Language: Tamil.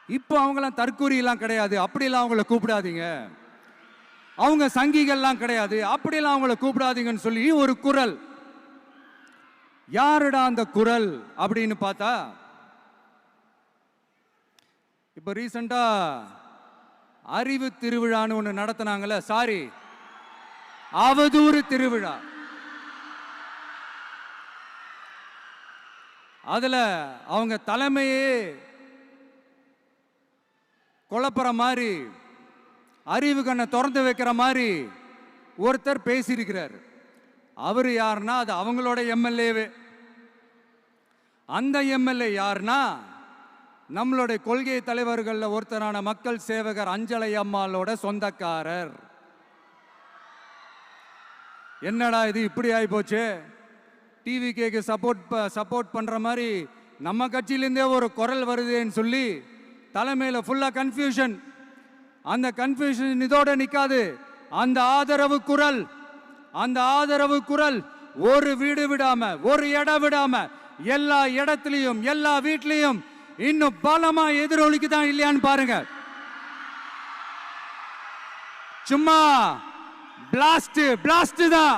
இப்போ அவங்களாம் தற்கூரியெல்லாம் கிடையாது, அப்படிலாம் அவங்கள கூப்பிடாதீங்க. அவங்க சங்கிகள்லாம் கிடையாது, அப்படிலாம் அவங்கள கூப்பிடாதீங்கன்னு சொல்லி ஒரு குரல். யாருடா அந்த குரல் அப்படின்னு பார்த்தா, இப்போ ரீசெண்டா அறிவு திருவிழான்னு ஒன்று நடத்தினாங்கல்ல, சாரி அவதூறு திருவிழா. அதுல அவங்க தலைமையே குழப்புற மாதிரி, அறிவு கண்ணை திறந்து வைக்கிற மாதிரி ஒருத்தர் பேசியிருக்கிறார். அவர் யாருன்னா அது அவங்களோட எம்எல்ஏவே. அந்த எம்எல்ஏ யாருன்னா நம்மளுடைய கொள்கை தலைவர்கள் ஒருத்தரான மக்கள் சேவகர் அஞ்சலை அம்மாளோட சொந்தக்காரர். என்னடா இது இப்படி ஆகி போச்சு, டிவிகேக்கு சப்போர்ட் பண்ற மாதிரி நம்ம கட்சியிலேருந்தே ஒரு குரல் வருதுன்னு சொல்லி தலைமையில் ஃபுல்லா கன்ஃபியூஷன். அந்த கன்ஃபியூஷன் இதோட நிக்காது, அந்த ஆதரவு குரல் ஒரு வீடு விடாம, ஒரு இடம் விடாம, எல்லா இடத்துலையும் எல்லா வீட்லையும் இன்னும் பலமா எதிரொலிக்குதான் இல்லையான்னு பாருங்க. சும்மா பிளாஸ்ட் தான்.